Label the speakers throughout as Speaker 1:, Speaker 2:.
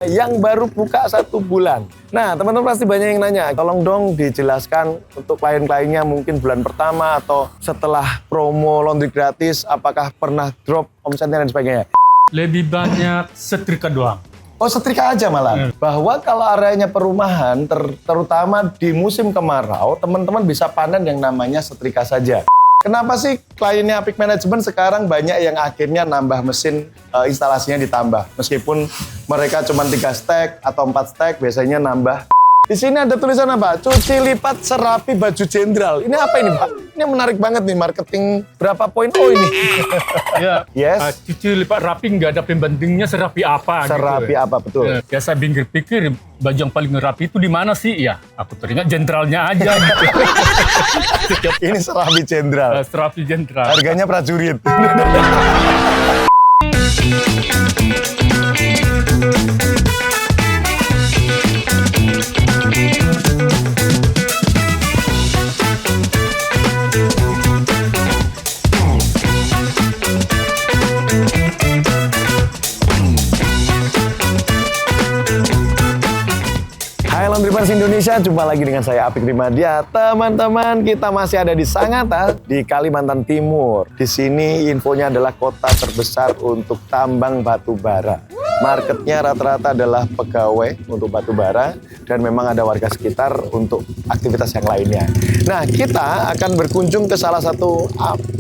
Speaker 1: yang baru buka 1 bulan. Nah, teman-teman pasti banyak yang nanya, tolong dong dijelaskan untuk klien-kliennya mungkin bulan pertama atau setelah promo laundry gratis, apakah pernah drop omsetnya dan sebagainya.
Speaker 2: Lebih banyak setrika doang.
Speaker 1: Oh, setrika aja malah. Bahwa kalau areanya perumahan, terutama di musim kemarau, teman-teman bisa panen yang namanya setrika saja. Kenapa sih kliennya Apik Management sekarang banyak yang akhirnya nambah mesin instalasinya ditambah? Meskipun mereka cuma 3 stek atau 4 stek, biasanya nambah. Di sini ada tulisan apa? Cuci lipat serapi baju jenderal. Ini apa ini, Pak? Ini menarik banget nih, marketing berapa poin? Oh ini.
Speaker 2: Ya,
Speaker 1: Yes.
Speaker 2: cuci lipat rapi nggak ada pembandingnya serapi apa.
Speaker 1: Serapi
Speaker 2: gitu.
Speaker 1: apa, betul.
Speaker 2: Ya, biasa pikir baju yang paling rapi itu di mana sih? Ya, aku teringat jenderalnya aja. Gitu.
Speaker 1: Ini serapi jenderal.
Speaker 2: Serapi jenderal.
Speaker 1: Harganya prajurit. Hai Laundry Fans Indonesia, jumpa lagi dengan saya Apik Rimadia. Teman-teman, kita masih ada di Sangatta, di Kalimantan Timur. Di sini infonya adalah kota terbesar untuk tambang batu bara. Marketnya rata-rata adalah pegawai untuk batu bara dan memang ada warga sekitar untuk aktivitas yang lainnya. Nah, kita akan berkunjung ke salah satu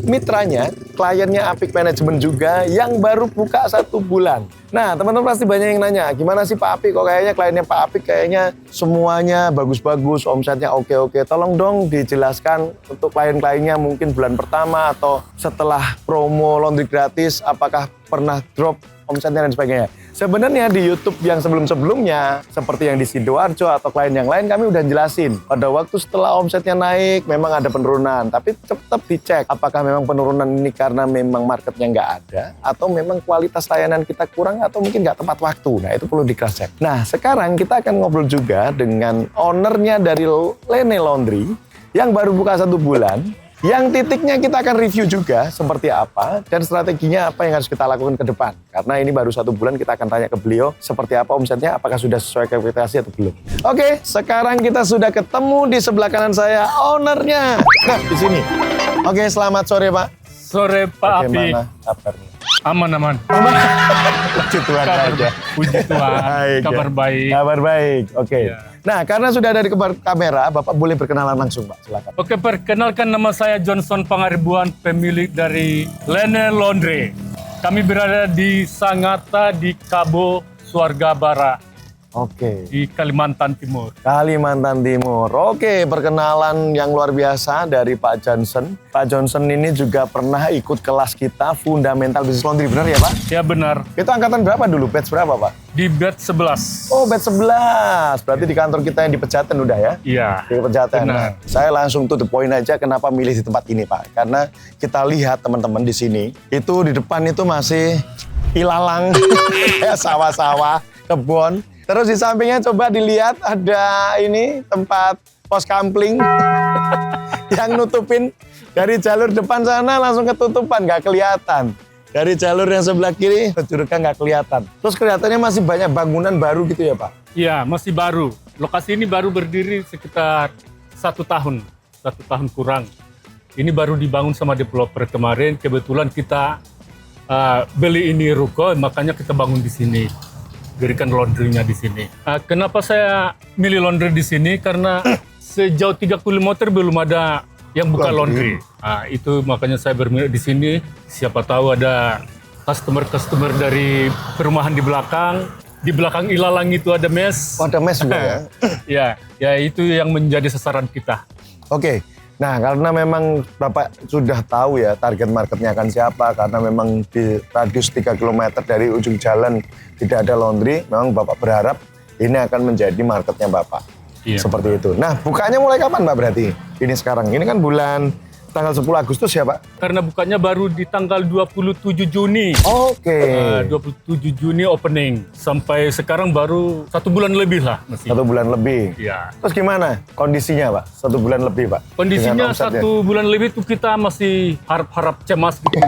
Speaker 1: mitranya, kliennya Apik Management juga yang baru buka 1 bulan. Nah, teman-teman pasti banyak yang nanya, gimana sih Pak Apik? Kok kayaknya kliennya Pak Apik kayaknya semuanya bagus-bagus, omsetnya oke-oke. Tolong dong dijelaskan untuk klien-kliennya mungkin bulan pertama atau setelah promo laundry gratis, apakah pernah drop omsetnya dan sebagainya. Sebenarnya di YouTube yang sebelum-sebelumnya, seperti yang di Sidoarjo atau klien yang lain, kami udah jelasin. Pada waktu setelah omsetnya naik, memang ada penurunan. Tapi tetap dicek, apakah memang penurunan ini karena memang marketnya nggak ada, atau memang kualitas layanan kita kurang, atau mungkin nggak tepat waktu. Nah, itu perlu di-cross check. Nah, sekarang kita akan ngobrol juga dengan ownernya dari Lene Laundry, yang baru buka 1 bulan, yang titiknya kita akan review juga seperti apa dan strateginya apa yang harus kita lakukan ke depan. Karena ini baru 1 bulan, kita akan tanya ke beliau seperti apa omsetnya, apakah sudah sesuai ekspektasi atau belum. Oke, sekarang kita sudah ketemu di sebelah kanan saya ownernya. Nah, di sini. Oke, selamat sore Pak.
Speaker 2: Sore Pak Apik.
Speaker 1: Bagaimana kabarnya?
Speaker 2: Aman.
Speaker 1: Puji Tuhan saja.
Speaker 2: Puji Tuhan.
Speaker 1: Baik,
Speaker 2: Kabar
Speaker 1: ya.
Speaker 2: baik.
Speaker 1: Kabar baik, oke.
Speaker 2: Ya.
Speaker 1: Nah, karena sudah ada di kamera, Bapak boleh berkenalan langsung Pak, silakan.
Speaker 2: Oke, perkenalkan nama saya Johnson Pangaribuan, pemilik dari Lene Laundry. Kami berada di Sangatta, di Kabo, Suarga Barat,
Speaker 1: Oke.
Speaker 2: di Kalimantan Timur.
Speaker 1: Kalimantan Timur. Oke, perkenalan yang luar biasa dari Pak Johnson. Pak Johnson ini juga pernah ikut kelas kita Fundamental Business Laundry, benar ya Pak?
Speaker 2: Ya benar,
Speaker 1: Itu angkatan berapa dulu? Batch berapa Pak?
Speaker 2: di batch 11.
Speaker 1: Oh, batch 11. Berarti di kantor kita yang di Pejaten udah ya?
Speaker 2: Iya.
Speaker 1: Di Pejaten.
Speaker 2: Benar.
Speaker 1: Nah, saya langsung to the point aja kenapa milih di tempat ini Pak. Karena kita lihat teman-teman di sini, itu di depan itu masih ilalang, kayak sawah-sawah, kebun. Terus di sampingnya coba dilihat ada ini tempat pos kampling yang nutupin dari jalur depan sana langsung ketutupan, nggak kelihatan. Dari jalur yang sebelah kiri, juruknya nggak kelihatan. Terus kelihatannya masih banyak bangunan baru gitu ya Pak?
Speaker 2: Iya, masih baru. Lokasi ini baru berdiri sekitar 1 tahun. 1 tahun kurang. Ini baru dibangun sama developer kemarin. Kebetulan kita beli ini ruko, makanya kita bangun di sini. Dirikan laundry-nya di sini. Kenapa saya milih laundry di sini? Karena sejauh 3 km belum ada yang buka laundry. Itu makanya saya berminat di sini. Siapa tahu ada customer dari perumahan di belakang. Di belakang ilalang itu ada mes.
Speaker 1: Oh, ada mes juga ya?
Speaker 2: Ya itu yang menjadi sasaran kita.
Speaker 1: Oke. Nah, karena memang Bapak sudah tahu ya target marketnya akan siapa, karena memang di radius 3 km dari ujung jalan tidak ada laundry, memang Bapak berharap ini akan menjadi marketnya Bapak.
Speaker 2: Iya.
Speaker 1: Seperti itu. Nah, bukanya mulai kapan Pak berarti? Ini sekarang, ini kan bulan Tanggal 10 Agustus ya Pak?
Speaker 2: Karena bukanya baru di tanggal 27 Juni.
Speaker 1: Oke.
Speaker 2: 27 Juni opening. Sampai sekarang baru 1 bulan lebih lah masih.
Speaker 1: 1 bulan lebih.
Speaker 2: Ya.
Speaker 1: Terus gimana kondisinya Pak? 1 bulan lebih Pak?
Speaker 2: Kondisinya
Speaker 1: Dengan omsetnya?
Speaker 2: 1 bulan lebih tuh kita masih harap-harap cemas gitu.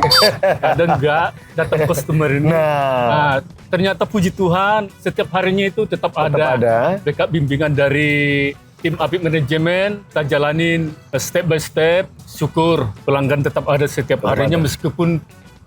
Speaker 2: Dan enggak datang customer ini. Nah, ternyata puji Tuhan setiap harinya itu tetap ada. Backup bimbingan dari tim Apik Manajemen, kita jalanin step by step. Syukur pelanggan tetap ada setiap harinya meskipun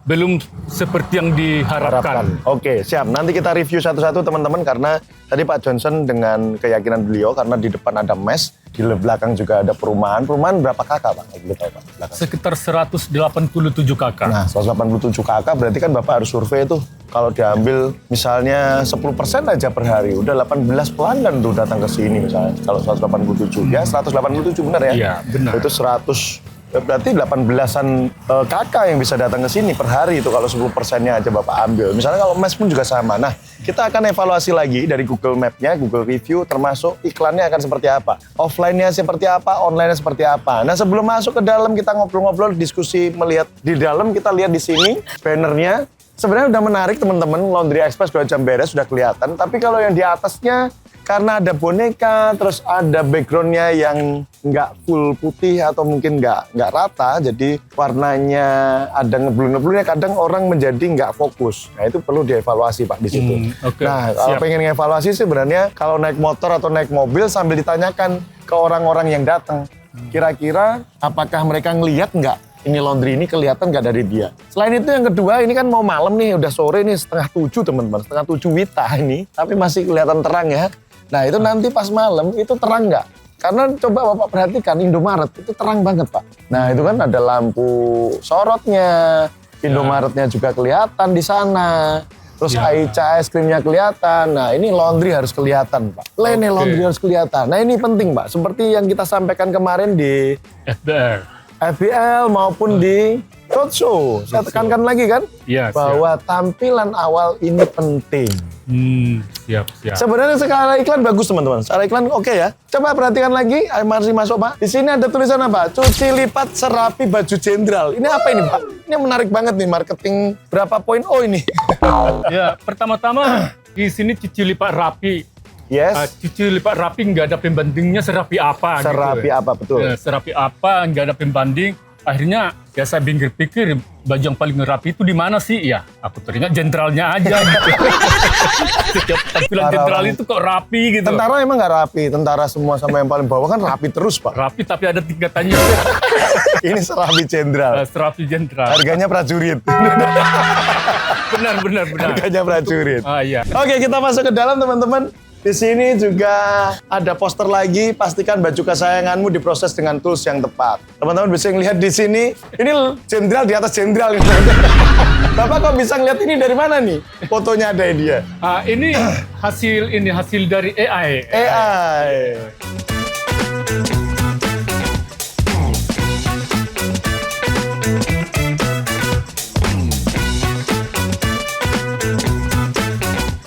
Speaker 2: belum seperti yang diharapkan.
Speaker 1: Oke, siap. Nanti kita review satu-satu teman-teman karena tadi Pak Johnson dengan keyakinan beliau karena di depan ada mes, di belakang juga ada perumahan. Perumahan berapa kakak Pak? Kalau boleh tahu Pak. Belakang.
Speaker 2: Sekitar 187 kakak.
Speaker 1: Nah, 187 kakak berarti kan Bapak harus survei tuh. Kalau diambil misalnya 10% aja per hari, udah 18 pelanggan tuh datang ke sini misalnya. Kalau 187, ya 187 benar ya?
Speaker 2: Iya, benar.
Speaker 1: Itu 100, berarti 18-an kakak yang bisa datang ke sini per hari itu kalau 10%-nya aja Bapak ambil. Misalnya kalau mes pun juga sama. Nah, kita akan evaluasi lagi dari Google Map-nya, Google Review, termasuk iklannya akan seperti apa. Offline-nya seperti apa, online-nya seperti apa. Nah, sebelum masuk ke dalam kita ngobrol-ngobrol, diskusi, melihat di dalam, kita lihat di sini bannernya. Sebenarnya udah menarik teman-teman, Laundry Express 2 jam beres sudah kelihatan. Tapi kalau yang di atasnya, karena ada boneka, terus ada backgroundnya yang nggak full putih atau mungkin nggak rata, jadi warnanya ada ngeblur-ngeblurnya, kadang orang menjadi nggak fokus. Nah itu perlu dievaluasi Pak di situ.
Speaker 2: Oke,
Speaker 1: Nah kalau
Speaker 2: siap.
Speaker 1: pengen ngevaluasi sebenarnya kalau naik motor atau naik mobil sambil ditanyakan ke orang-orang yang datang, kira-kira apakah mereka ngelihat nggak? Ini laundry ini kelihatan nggak dari dia. Selain itu yang kedua, ini kan mau malam nih, udah sore nih 6:30 teman-teman, 6:30 Wita ini, tapi masih kelihatan terang ya. Nah itu nanti pas malam itu terang nggak? Karena coba Bapak perhatikan Indomaret itu terang banget Pak. Nah itu kan ada lampu sorotnya, Indomaretnya juga kelihatan di sana. Terus Aicha es krimnya kelihatan. Nah ini laundry harus kelihatan Pak. Lene laundry harus kelihatan. Nah ini penting Pak. Seperti yang kita sampaikan kemarin di
Speaker 2: FBR.
Speaker 1: FBL maupun di Roadshow. Saya tekankan lagi kan,
Speaker 2: Iya,
Speaker 1: bahwa tampilan awal ini penting.
Speaker 2: Siap.
Speaker 1: Sebenarnya secara iklan bagus teman-teman. Secara iklan oke ya. Coba perhatikan lagi, ayo mari masuk Pak. Di sini ada tulisan apa? Cuci lipat serapi baju jenderal. Ini apa ini Pak? Ini menarik banget nih, marketing berapa poin? Oh ini.
Speaker 2: Ya, pertama-tama di sini cuci lipat rapi.
Speaker 1: Yes.
Speaker 2: Cuci lipat rapi nggak ada pembandingnya serapi apa.
Speaker 1: Serapi
Speaker 2: gitu.
Speaker 1: apa betul?
Speaker 2: Ya, serapi apa nggak ada pembanding. Akhirnya ya saya pikir baju yang paling rapi itu di mana sih? Ya aku teringat jenderalnya aja. Gitu. Setiap tampilan jenderal itu kok rapi gitu.
Speaker 1: Tentara emang nggak rapi. Tentara semua sama yang paling bawah kan rapi terus Pak.
Speaker 2: Rapi tapi ada tingkatannya.
Speaker 1: Ini serapi jenderal.
Speaker 2: Serapi jenderal.
Speaker 1: Harganya prajurit.
Speaker 2: Benar.
Speaker 1: Harganya prajurit.
Speaker 2: Iya.
Speaker 1: Oke, kita masuk ke dalam teman-teman. Di sini juga ada poster lagi, pastikan baju kesayanganmu diproses dengan tools yang tepat. Teman-teman bisa ngelihat di sini, ini jenderal di atas jenderal. Bapak kok bisa ngeliat ini dari mana nih? Fotonya ada dia.
Speaker 2: Ini hasil dari AI.
Speaker 1: AI.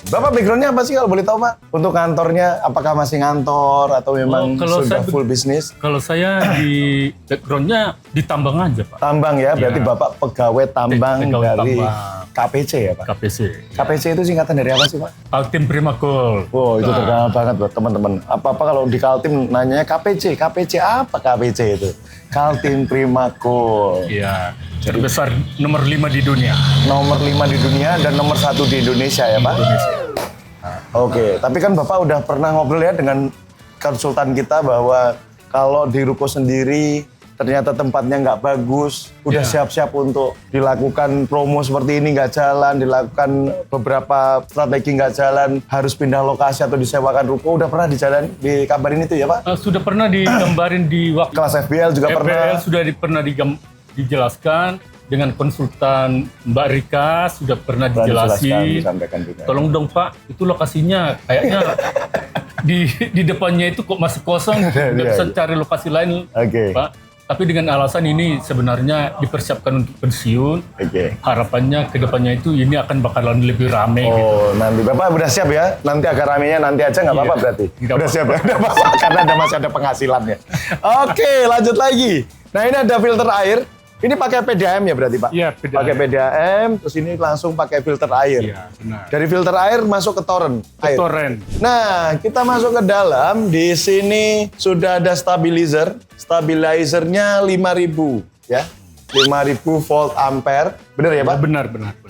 Speaker 1: Bapak backgroundnya apa sih kalau boleh tahu Pak? Untuk kantornya, apakah masih ngantor atau memang
Speaker 2: kalau
Speaker 1: sudah
Speaker 2: saya
Speaker 1: full bisnis?
Speaker 2: Kalau saya di backgroundnya di tambang aja Pak.
Speaker 1: Tambang ya, berarti Bapak pegawai tambang
Speaker 2: Pegawai
Speaker 1: dari
Speaker 2: tambang.
Speaker 1: KPC ya Pak?
Speaker 2: KPC.
Speaker 1: KPC itu singkatan dari apa sih Pak?
Speaker 2: Kaltim Primakol.
Speaker 1: Wow, itu terkenal banget buat teman-teman. Apa-apa kalau di Kaltim nanyanya KPC. KPC apa KPC itu? Kaltim Primakol.
Speaker 2: Iya, terbesar nomor 5 di dunia.
Speaker 1: Nomor 5 di dunia dan nomor 1 di Indonesia ya Pak?
Speaker 2: Indonesia.
Speaker 1: Oke, tapi kan Bapak udah pernah ngobrol ya dengan konsultan kita bahwa kalau di ruko sendiri ternyata tempatnya nggak bagus, udah siap-siap untuk dilakukan promo seperti ini nggak jalan, dilakukan beberapa strategi nggak jalan, harus pindah lokasi atau disewakan ruko, udah pernah dikabarin itu ya Pak?
Speaker 2: Sudah pernah digambarin di waktu
Speaker 1: Kelas FBL juga pernah?
Speaker 2: sudah pernah dijelaskan dengan konsultan Mbak Rika, sudah pernah dijelasin.
Speaker 1: Disampaikan juga.
Speaker 2: Tolong dong Pak, itu lokasinya kayaknya di depannya itu kok masih kosong, nggak bisa cari lokasi lain Pak. Tapi dengan alasan ini sebenarnya dipersiapkan untuk pensiun. Harapannya ke depannya itu ini akan bakalan lebih rame.
Speaker 1: Oh, gitu. Nanti Bapak udah siap ya? Nanti agak ramenya nanti aja nggak apa-apa berarti? Udah siap ya? Udah apa-apa, karena masih ada penghasilannya. Oke, lanjut lagi. Nah ini ada filter air. Ini pakai PDAM ya berarti Pak?
Speaker 2: Iya, PDAM.
Speaker 1: Pakai PDAM, terus ini langsung pakai filter air.
Speaker 2: Iya, benar.
Speaker 1: Dari filter air masuk ke toren.
Speaker 2: Ke toren.
Speaker 1: Nah, kita masuk ke dalam. Di sini sudah ada stabilizer. Stabilizernya 5000 ya. 5000 volt ampere. Bener ya Pak?
Speaker 2: Benar.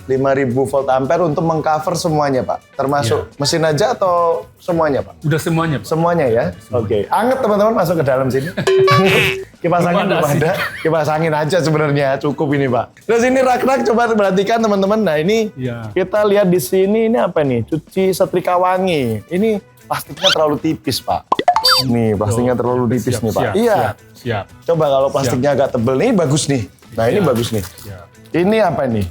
Speaker 1: 5000 volt ampere untuk mengcover semuanya Pak. Termasuk mesin aja atau semuanya Pak?
Speaker 2: Udah semuanya, Pak.
Speaker 1: Semuanya ya? Oke. Anget teman-teman masuk ke dalam sini. Kipas angin belum ada. Kipas angin aja sebenarnya cukup ini Pak. Terus ini rak-rak coba perhatikan teman-teman. Nah ini kita lihat di sini ini apa nih? Cuci setrika wangi. Ini plastiknya terlalu tipis Pak. Nih plastiknya terlalu tipis nih Pak. Iya.
Speaker 2: Siap.
Speaker 1: Coba kalau plastiknya agak tebel nih bagus nih. Nah ini bagus nih. Ini apa nih?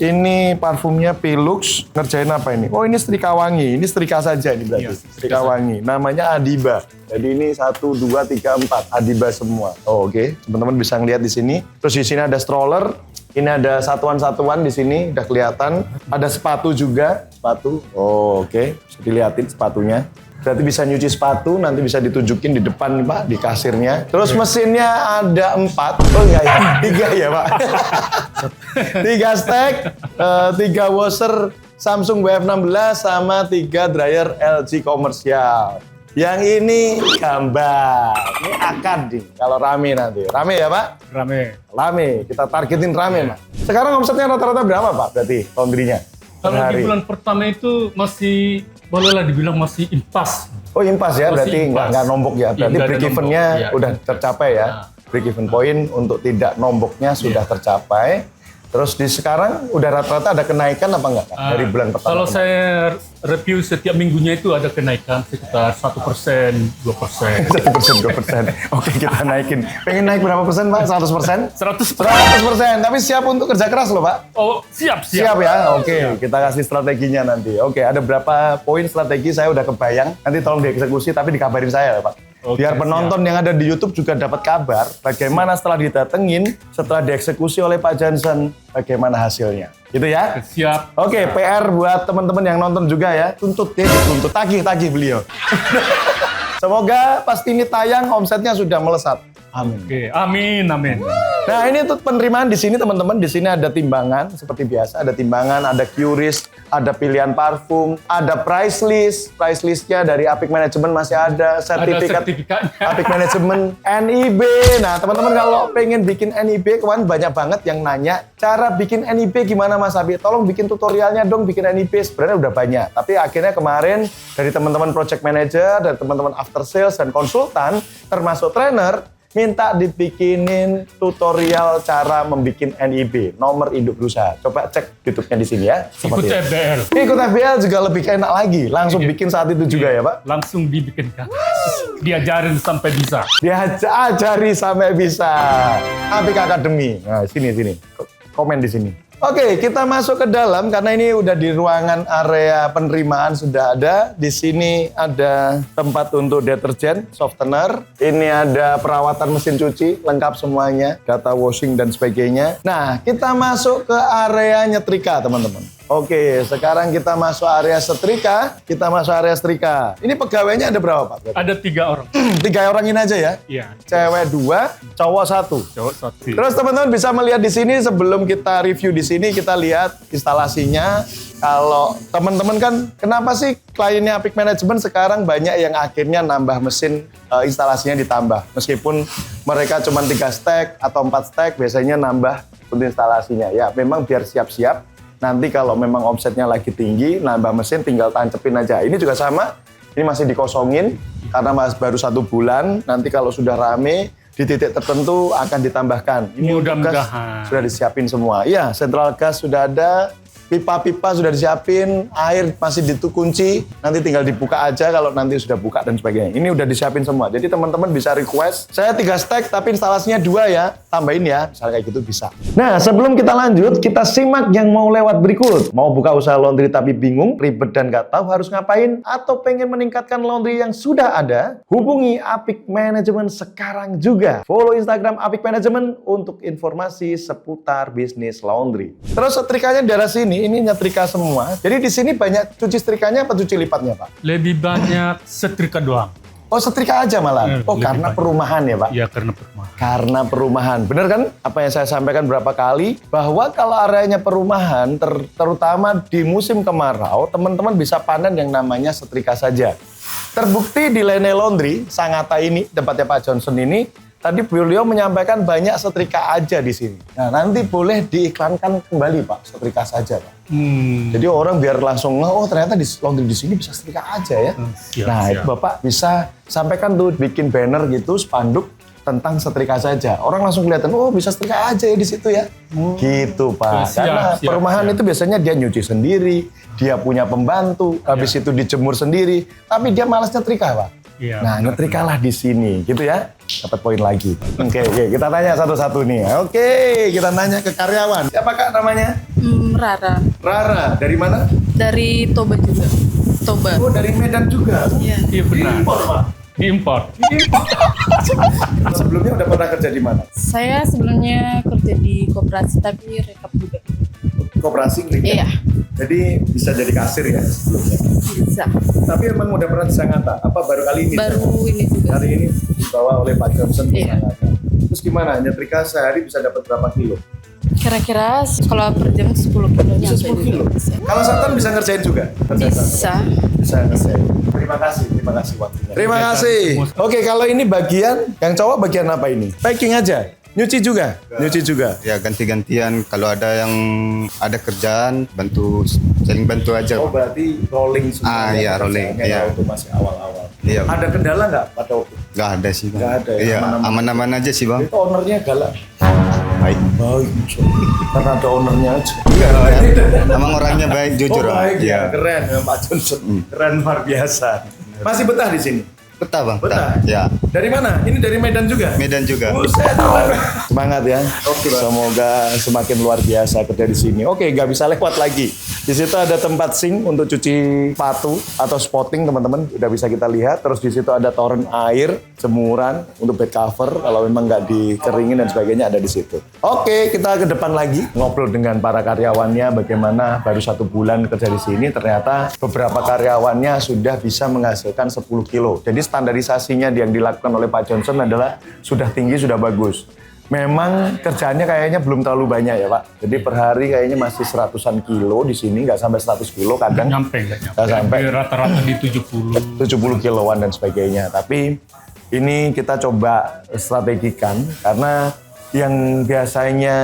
Speaker 1: Ini parfumnya Pilux, ngerjain apa ini? Oh ini setrika wangi, ini setrika saja ini berarti. Setrika wangi, namanya Adiba. Jadi ini 1, 2, 3, 4, Adiba semua. Oh, oke. Teman-teman bisa ngeliat di sini. Terus di sini ada stroller, ini ada satuan-satuan di sini, udah kelihatan. Ada sepatu juga, sepatu. Oh, oke. Bisa dilihatin sepatunya. Berarti bisa nyuci sepatu, nanti bisa ditunjukin di depan nih Pak, di kasirnya. Terus mesinnya ada 4, oh enggak ya, 3 ya Pak. 3 stack, 3 washer Samsung WF16 sama 3 dryer LG komersial. Yang ini gambar, ini akad nih kalau rame nanti. Rame ya Pak? Rame, kita targetin rame Pak. Sekarang omsetnya rata-rata berapa Pak berarti laundry-nya?
Speaker 2: Kalau di bulan pertama itu masih, bolehlah dibilang masih impas.
Speaker 1: Oh impas ya, berarti nggak nombok ya. Berarti break even-nya udah tercapai ya. Break even point untuk tidak nomboknya sudah tercapai. Terus di sekarang udah rata-rata ada kenaikan apa enggak Kak? Dari bulan pertama?
Speaker 2: Kalau saya review setiap minggunya itu ada kenaikan sekitar 1%, 2%.
Speaker 1: 1%, 2%. Oke kita naikin. Pengen naik berapa persen Pak? 100%?
Speaker 2: 100%.
Speaker 1: 100%. Tapi siap untuk kerja keras loh Pak?
Speaker 2: Oh siap.
Speaker 1: Siap ya? Oke, kita kasih strateginya nanti. Oke, ada berapa poin strategi saya udah kebayang. Nanti tolong dieksekusi tapi dikabarin saya ya Pak. Biar penonton yang ada di YouTube juga dapat kabar bagaimana setelah didatengin, setelah dieksekusi oleh Pak Johnson, bagaimana hasilnya. Gitu ya?
Speaker 2: Siap.
Speaker 1: Oke, PR buat teman-teman yang nonton juga ya. Tuntut ya, tuntut. Tagih beliau. Semoga pasti ini tayang, omsetnya sudah melesat. Amin.
Speaker 2: Oke, amin.
Speaker 1: Nah ini untuk penerimaan di sini teman-teman, di sini ada timbangan seperti biasa, ada timbangan, ada QRIS, ada pilihan parfum, ada price list. Price listnya dari Apik Management masih ada, sertifikatnya Apik Management, NIB. Nah teman-teman kalau pengen bikin NIB, kemarin banyak banget yang nanya cara bikin NIB gimana Mas Abi? Tolong bikin tutorialnya dong bikin NIB. Sebenarnya udah banyak, tapi akhirnya kemarin dari teman-teman project manager, dari teman-teman after sales dan konsultan, termasuk trainer, minta dibikinin tutorial cara membuat NIB, nomor induk berusaha. Coba cek YouTube-nya di sini ya.
Speaker 2: Ikut FBL.
Speaker 1: Ikut FBL juga lebih enak lagi. Langsung bikin saat itu juga ya Pak?
Speaker 2: Langsung dibikinkan. Diajarin sampai bisa.
Speaker 1: Diajari sampai bisa. Apik Academy. Nah, sini. Komen di sini. Oke, kita masuk ke dalam karena ini udah di ruangan area penerimaan sudah ada. Di sini ada tempat untuk deterjen, softener. Ini ada perawatan mesin cuci, lengkap semuanya, data washing dan sebagainya. Nah, kita masuk ke area nyetrika, teman-teman. Oke, sekarang kita masuk area setrika. Ini pegawainya ada berapa, Pak?
Speaker 2: Ada 3 orang.
Speaker 1: 3 orang ini aja ya?
Speaker 2: Iya.
Speaker 1: Cewek 2, cowok 1. Terus teman-teman bisa melihat di sini sebelum kita review di sini kita lihat instalasinya. Kalau teman-teman kan kenapa sih kliennya Apik Management sekarang banyak yang akhirnya nambah mesin instalasinya ditambah. Meskipun mereka cuma 3 stack atau 4 stack biasanya nambah untuk instalasinya. Ya memang biar siap-siap. Nanti kalau memang omsetnya lagi tinggi, nambah mesin tinggal tancepin aja. Ini juga sama, ini masih dikosongin karena baru 1 bulan. Nanti kalau sudah rame, di titik tertentu akan ditambahkan. Ini
Speaker 2: mudah-mudahan
Speaker 1: sudah disiapin semua. Iya, sentral gas sudah ada, pipa-pipa sudah disiapin, air masih dikunci, nanti tinggal dibuka aja kalau nanti sudah buka dan sebagainya. Ini udah disiapin semua. Jadi teman-teman bisa request, saya 3 stack tapi instalasinya 2 ya, tambahin ya, misalnya kayak gitu bisa. Nah, sebelum kita lanjut, kita simak yang mau lewat berikut. Mau buka usaha laundry tapi bingung, ribet dan gak tahu harus ngapain, atau pengen meningkatkan laundry yang sudah ada, hubungi Apik Management sekarang juga. Follow Instagram Apik Management untuk informasi seputar bisnis laundry. Terus setrikanya di daerah sini, ini nyetrika semua. Jadi di sini banyak cuci setrikanya apa cuci lipatnya, Pak?
Speaker 2: Lebih banyak setrika doang.
Speaker 1: Oh, setrika aja malah. Oh,
Speaker 2: Lebih
Speaker 1: karena
Speaker 2: banyak.
Speaker 1: perumahan ya, Pak?
Speaker 2: Ya karena perumahan.
Speaker 1: Karena perumahan. Bener kan apa yang saya sampaikan berapa kali? Bahwa kalau areanya perumahan, terutama di musim kemarau, teman-teman bisa panen yang namanya setrika saja. Terbukti di Lene Laundry, Sangatta ini, tempatnya Pak Johnson ini, tadi beliau menyampaikan banyak setrika aja di sini. Nah, nanti boleh diiklankan kembali, Pak, setrika saja, Pak. Jadi orang biar langsung, oh ternyata di laundry di sini bisa setrika aja ya.
Speaker 2: Siap,
Speaker 1: Nah,
Speaker 2: siap.
Speaker 1: itu Bapak bisa sampaikan tuh, bikin banner gitu, spanduk tentang setrika saja. Orang langsung kelihatan, oh bisa setrika aja ya di situ ya. Gitu, Pak.
Speaker 2: Siap,
Speaker 1: Karena
Speaker 2: siap,
Speaker 1: perumahan
Speaker 2: siap.
Speaker 1: itu biasanya dia nyuci sendiri, dia punya pembantu, habis itu dijemur sendiri, tapi dia malas nyetrika, Pak.
Speaker 2: Iya,
Speaker 1: Nah,
Speaker 2: benar,
Speaker 1: nyetrikalah di sini, gitu ya. Dapat poin lagi. Oke, kita tanya satu-satu nih. Oke, kita nanya ke karyawan. Siapa Kak namanya?
Speaker 3: Rara.
Speaker 1: Rara. Dari mana?
Speaker 3: Dari Toba juga. Toba.
Speaker 1: Oh, dari Medan juga.
Speaker 3: Iya.
Speaker 2: Iya benar.
Speaker 1: Impor, Pak.
Speaker 2: Diimpor.
Speaker 1: Sebelumnya udah pernah kerja di mana?
Speaker 3: Saya sebelumnya kerja di koperasi tapi rekap juga.
Speaker 1: Koperasi Klik.
Speaker 3: Iya,
Speaker 1: Jadi bisa jadi kasir ya sebelumnya.
Speaker 3: bisa.
Speaker 1: Tapi emang udah pernah di Sangatta? Apa baru kali ini?
Speaker 3: Baru ini juga.
Speaker 1: Hari ini dibawa oleh Pak Johnson di
Speaker 3: Iya.
Speaker 1: Sangatta. Terus gimana? Nyetrika sehari bisa dapat berapa kilo?
Speaker 3: Kira-kira kalau per jam 10 kilo
Speaker 1: Bisa
Speaker 3: nyampe
Speaker 1: 10 kilo.
Speaker 3: juga. Bisa.
Speaker 1: Kalau Satan bisa ngerjain juga?
Speaker 3: Bisa.
Speaker 1: Bisa ngerjain. Terima kasih waktunya. Terima kasih. Oke, kalau ini bagian, yang cowok bagian apa ini? Packing aja? Nyuci juga? Nyuci juga.
Speaker 4: Ya ganti-gantian kalau ada yang ada kerjaan saling bantu aja.
Speaker 1: Oh, berarti rolling semua.
Speaker 4: Iya, rolling,
Speaker 1: Kerjaannya
Speaker 4: iya.
Speaker 1: Waktu masih awal-awal.
Speaker 4: Iya.
Speaker 1: Ada kendala nggak pada waktu?
Speaker 4: Gak ada sih bang.
Speaker 1: Nggak ada ya,
Speaker 4: Iya
Speaker 1: aman-aman.
Speaker 4: aman-aman aja sih bang.
Speaker 1: Itu ownernya galak.
Speaker 4: Baik.
Speaker 1: Baik. Karena ada ownernya aja.
Speaker 4: Emang orangnya baik jujur.
Speaker 1: Oh,
Speaker 4: Bang.
Speaker 1: baik ya.
Speaker 4: Iya.
Speaker 1: Keren ya, Pak Johnson. Keren luar biasa. Masih betah di sini?
Speaker 4: Betah bang.
Speaker 1: Betah?
Speaker 4: Ya.
Speaker 1: Dari mana? Ini dari Medan juga?
Speaker 4: Medan juga.
Speaker 1: Buset. Semangat ya. Oke, semoga semakin luar biasa kerja di sini. Oke, nggak bisa lewat lagi. Di situ ada tempat sink untuk cuci sepatu atau spotting, teman-teman. Udah bisa kita lihat. Terus di situ ada toren air, jemuran untuk bed cover. Kalau memang nggak dikeringin dan sebagainya ada di situ. Oke, kita ke depan lagi. Ngobrol dengan para karyawannya bagaimana baru 1 bulan kerja di sini. Ternyata beberapa karyawannya sudah bisa menghasilkan 10 kilo. Jadi standarisasinya yang dilakukan oleh Pak Johnson adalah sudah tinggi, sudah bagus. Memang kerjaannya kayaknya belum terlalu banyak ya Pak. Jadi per hari kayaknya masih 100-an kilo di sini, nggak sampai 100 kilo kadang.
Speaker 2: Nggak
Speaker 1: Nggak sampai.
Speaker 2: Rata-rata di 70.
Speaker 1: 70 kiloan dan sebagainya. Tapi ini kita coba strategikan karena yang biasanya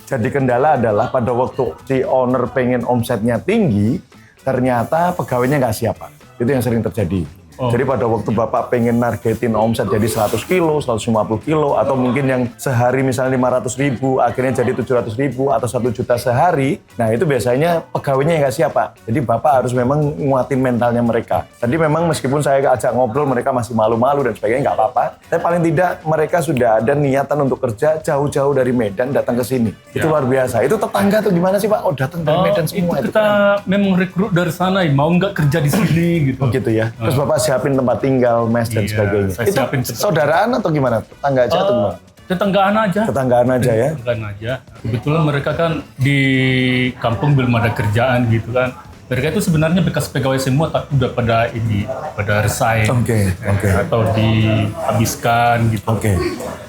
Speaker 1: jadi kendala adalah pada waktu si owner pengen omsetnya tinggi, ternyata pegawainya nggak siap Pak. Itu yang sering terjadi.
Speaker 2: Oh.
Speaker 1: Jadi pada waktu Bapak pengen nargetin omset jadi 100 kilo, 150 kilo, atau mungkin yang sehari misalnya 500 ribu, akhirnya jadi 700 ribu atau 1 juta sehari, nah itu biasanya pegawainya yang nggak siap Pak. Jadi Bapak harus memang nguatin mentalnya mereka. Tadi memang meskipun saya ajak ngobrol, mereka masih malu-malu dan sebagainya, nggak apa-apa. Tapi paling tidak mereka sudah ada niatan untuk kerja jauh-jauh dari Medan datang ke sini. Itu
Speaker 2: Ya.
Speaker 1: luar biasa. Itu tetangga tuh gimana sih Pak? Oh datang dari Medan semua.
Speaker 2: Itu kita memang rekrut dari sana, mau nggak kerja di sini gitu.
Speaker 1: Oh gitu ya. Terus Bapak siapin tempat tinggal, mes dan
Speaker 2: Iya,
Speaker 1: sebagainya.
Speaker 2: saya
Speaker 1: Itu
Speaker 2: siapin tempat
Speaker 1: saudaraan atau gimana? Tetangga aja atau gimana?
Speaker 2: Tetanggaan aja.
Speaker 1: Tetanggaan aja ya.
Speaker 2: Tetanggaan aja. Kebetulan mereka kan di kampung belum ada kerjaan gitu kan. Mereka itu sebenarnya bekas pegawai semua tapi udah pada resign.
Speaker 1: Oke.
Speaker 2: Atau dihabiskan gitu.
Speaker 1: Oke.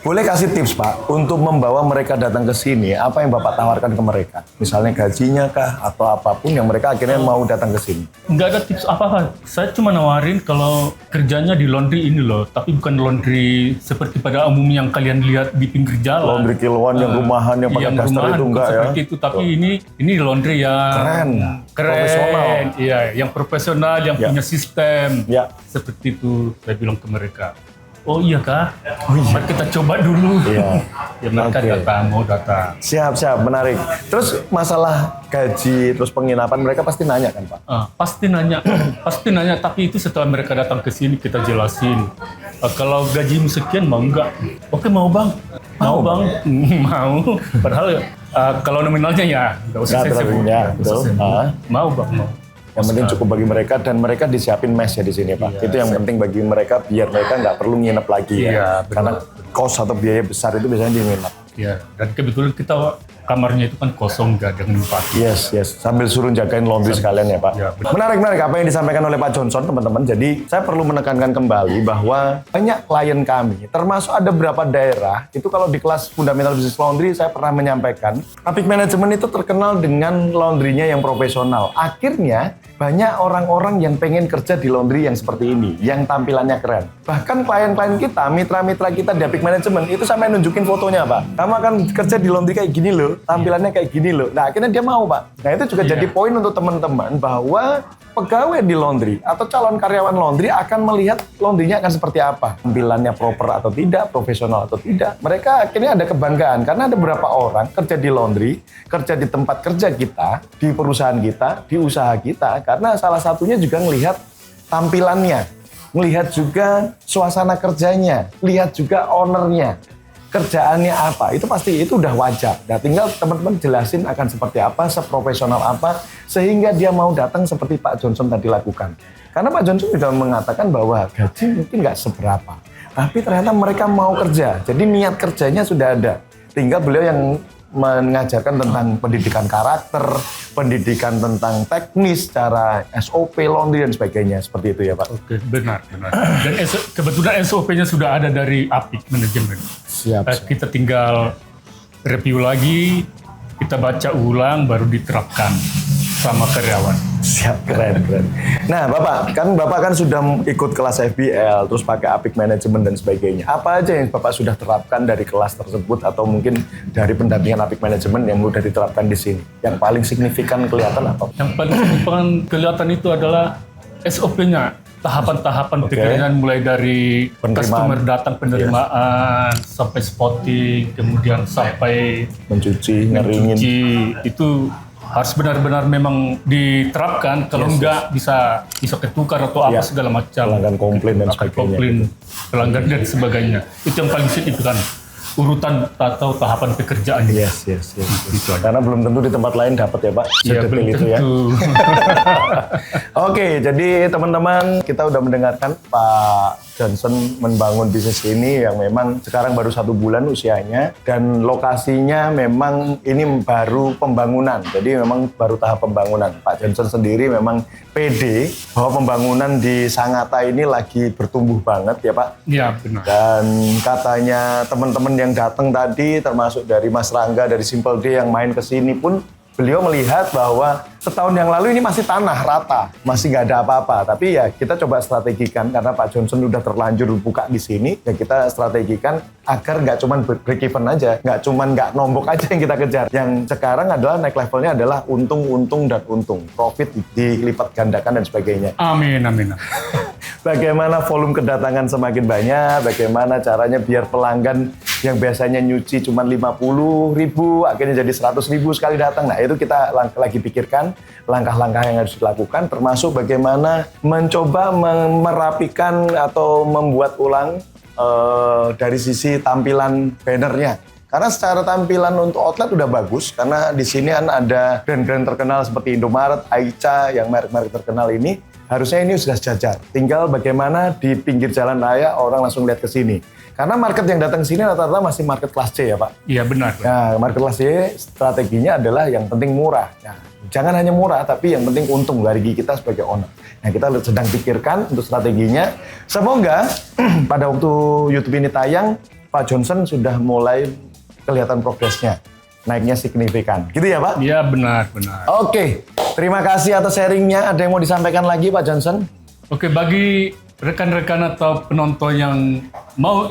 Speaker 1: Boleh kasih tips Pak untuk membawa mereka datang ke sini, apa yang Bapak tawarkan ke mereka? Misalnya gajinya kah atau apapun yang mereka akhirnya mau datang ke sini.
Speaker 2: Nggak ada tips apa-apa. Saya cuma nawarin kalau kerjanya di laundry ini loh, tapi bukan laundry seperti pada umumnya yang kalian lihat di pinggir jalan.
Speaker 1: Laundry kiloan yang rumahan yang pakai
Speaker 2: Yang
Speaker 1: daster
Speaker 2: rumahan
Speaker 1: itu enggak ya.
Speaker 2: seperti itu, tapi ini laundry yang
Speaker 1: Keren.
Speaker 2: keren,
Speaker 1: Profesional.
Speaker 2: Iya, yang profesional, yang
Speaker 1: Ya.
Speaker 2: punya sistem.
Speaker 1: Ya.
Speaker 2: Seperti itu saya bilang ke mereka. Oh iya kah? Mari kita coba dulu.
Speaker 1: Iya.
Speaker 2: Ya mereka
Speaker 1: Oke.
Speaker 2: mau datang.
Speaker 1: Siap, menarik. Terus masalah gaji, terus penginapan mereka pasti nanya kan Pak?
Speaker 2: Pasti nanya, tapi itu setelah mereka datang ke sini kita jelasin. Kalau gaji sekian mau enggak? Oke mau bang, mau bang, mau. Padahal kalau nominalnya ya nggak usah
Speaker 1: Nggak
Speaker 2: saya
Speaker 1: terlalu,
Speaker 2: sebut.
Speaker 1: ya,
Speaker 2: Nggak usah
Speaker 1: betul.
Speaker 2: saya sebut.
Speaker 1: Ah.
Speaker 2: Mau bang, mau.
Speaker 1: Yang penting cukup bagi mereka dan mereka disiapin mes ya di sini Pak.
Speaker 2: Iya,
Speaker 1: Itu yang penting bagi mereka biar mereka nggak perlu nginep lagi
Speaker 2: Iya,
Speaker 1: ya.
Speaker 2: betul.
Speaker 1: Karena kos atau biaya besar itu biasanya di nginep.
Speaker 2: Ya, dan kebetulan kita kamarnya itu kan kosong, nggak ada yang pakai.
Speaker 1: Yes. Sambil suruh jagain laundry sekalian ya Pak.
Speaker 2: Ya, betul.
Speaker 1: Menarik apa yang disampaikan oleh Pak Johnson teman-teman. Jadi saya perlu menekankan kembali bahwa banyak klien kami, termasuk ada beberapa daerah, itu kalau di kelas fundamental business laundry saya pernah menyampaikan, Apik Management itu terkenal dengan laundrynya yang profesional. Akhirnya banyak orang-orang yang pengen kerja di laundry yang seperti ini, yang tampilannya keren. Bahkan klien-klien kita, mitra-mitra kita di Apik Management itu sampai nunjukin fotonya Pak. Kamu akan kerja di laundry kayak gini loh, tampilannya kayak gini loh. Nah akhirnya dia mau Pak. Nah itu juga jadi poin untuk teman-teman bahwa pegawai di laundry atau calon karyawan laundry akan melihat laundrynya akan seperti apa. Tampilannya proper atau tidak, profesional atau tidak. Mereka akhirnya ada kebanggaan karena ada beberapa orang kerja di laundry, kerja di tempat kerja kita, di perusahaan kita, di usaha kita. Karena salah satunya juga melihat tampilannya, melihat juga suasana kerjanya, lihat juga ownernya. Kerjaannya apa, itu pasti itu udah wajar. Nah, tinggal teman-teman jelasin akan seperti apa, seprofesional apa, sehingga dia mau datang seperti Pak Johnson tadi lakukan. Karena Pak Johnson sudah mengatakan bahwa gaji mungkin nggak seberapa, tapi ternyata mereka mau kerja. Jadi niat kerjanya sudah ada. Tinggal beliau yang mengajarkan tentang pendidikan karakter, pendidikan tentang teknis, cara SOP, laundry, dan sebagainya. Seperti itu ya Pak?
Speaker 2: Oke, benar. Dan kebetulan SOP-nya sudah ada dari Apik Manajemen.
Speaker 1: Siap.
Speaker 2: Kita tinggal review lagi, kita baca ulang, baru diterapkan sama karyawan.
Speaker 1: Siap, keren. Nah, Bapak kan sudah ikut kelas FBL, terus pakai Apik Management dan sebagainya. Apa aja yang Bapak sudah terapkan dari kelas tersebut atau mungkin dari pendampingan Apik Management yang sudah diterapkan di sini? Yang paling signifikan kelihatan apa?
Speaker 2: Yang paling signifikan kelihatan itu adalah SOP-nya. Tahapan-tahapan pekerjaan mulai dari customer datang, penerimaan, sampai spotting, kemudian sampai
Speaker 1: mencuci, ngeringin.
Speaker 2: Itu harus benar-benar memang diterapkan. Kalau enggak bisa ketukar atau apa segala macam.
Speaker 1: Pelanggan komplain dan sebagainya.
Speaker 2: Pelanggan dan sebagainya. Itu yang paling signifikan. Urutan atau tahapan pekerjaannya.
Speaker 1: Yes. Itu karena belum tentu di tempat lain dapat ya Pak.
Speaker 2: Iya, belum
Speaker 1: itu ya.
Speaker 2: tentu.
Speaker 1: Oke, jadi teman-teman kita udah mendengarkan Pak Johnson membangun bisnis ini yang memang sekarang baru 1 bulan usianya dan lokasinya memang ini baru pembangunan. Jadi memang baru tahap pembangunan. Pak Johnson sendiri memang pede bahwa pembangunan di Sangatta ini lagi bertumbuh banget ya Pak.
Speaker 2: Iya, benar.
Speaker 1: Dan katanya teman-teman yang datang tadi termasuk dari Mas Rangga dari Simple Day yang main ke sini pun beliau melihat bahwa setahun yang lalu ini masih tanah rata, masih nggak ada apa-apa. Tapi ya kita coba strategikan karena Pak Johnson udah terlanjur buka di sini, ya kita strategikan agar nggak cuma break even aja, nggak cuma nggak nombok aja yang kita kejar. Yang sekarang adalah naik levelnya adalah untung dan untung, profit dilipat gandakan dan sebagainya.
Speaker 2: Amin.
Speaker 1: Bagaimana volume kedatangan semakin banyak, bagaimana caranya biar pelanggan yang biasanya nyuci cuma 50.000 akhirnya jadi 100.000 sekali datang. Nah itu kita lagi pikirkan langkah-langkah yang harus dilakukan, termasuk bagaimana mencoba merapikan atau membuat ulang dari sisi tampilan bannernya. Karena secara tampilan untuk outlet udah bagus, karena di sini kan ada brand-brand terkenal seperti Indomaret, Aica, yang merek-merek terkenal ini. Harusnya ini sudah sejajar. Tinggal bagaimana di pinggir jalan raya orang langsung lihat ke sini. Karena market yang datang ke sini rata-rata masih market kelas C ya Pak.
Speaker 2: Iya benar.
Speaker 1: Nah, market kelas C strateginya adalah yang penting murah. Nah, jangan hanya murah, tapi yang penting untung dari kita sebagai owner. Nah, kita sedang pikirkan untuk strateginya. Semoga pada waktu YouTube ini tayang, Pak Johnson sudah mulai kelihatan progresnya. Naiknya signifikan. Gitu ya Pak?
Speaker 2: Iya benar.
Speaker 1: Oke, terima kasih atas sharingnya. Ada yang mau disampaikan lagi Pak Johnson?
Speaker 2: Oke, bagi rekan-rekan atau penonton yang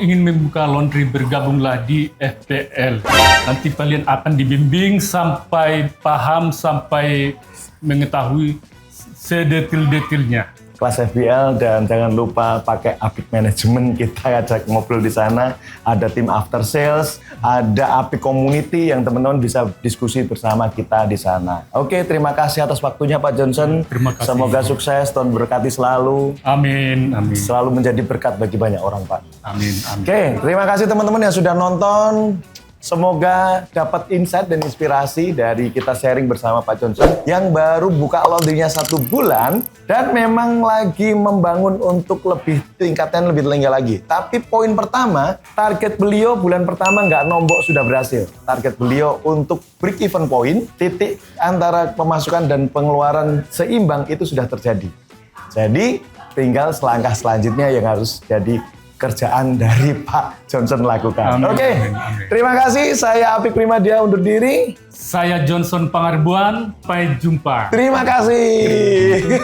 Speaker 2: ingin membuka laundry, bergabunglah di FPL. Nanti kalian akan dibimbing sampai paham, sampai mengetahui sedetil-detilnya.
Speaker 1: Kelas FBL dan jangan lupa pakai Apik Management, kita ajak ngobrol di sana. Ada tim after sales, ada Apik Community yang teman-teman bisa diskusi bersama kita di sana. Oke, terima kasih atas waktunya Pak Johnson.
Speaker 2: Terima kasih.
Speaker 1: Semoga sukses, Tuhan berkati selalu.
Speaker 2: Amin.
Speaker 1: Selalu menjadi berkat bagi banyak orang Pak.
Speaker 2: Amin.
Speaker 1: Oke, terima kasih teman-teman yang sudah nonton. Semoga dapat insight dan inspirasi dari kita sharing bersama Pak Johnson yang baru buka laundrynya 1 bulan dan memang lagi membangun untuk lebih tingkatnya lebih tinggi lagi. Tapi poin pertama, target beliau bulan pertama nggak nombok sudah berhasil. Target beliau untuk break even point, titik antara pemasukan dan pengeluaran seimbang itu sudah terjadi. Jadi tinggal selangkah selanjutnya yang harus jadi kerjaan dari Pak Johnson lakukan.
Speaker 2: Amin,
Speaker 1: Oke,
Speaker 2: amin, amin.
Speaker 1: terima kasih. Saya Apik Primadia undur diri.
Speaker 2: Saya Johnson Pangarbuan, sampai jumpa.
Speaker 1: Terima kasih.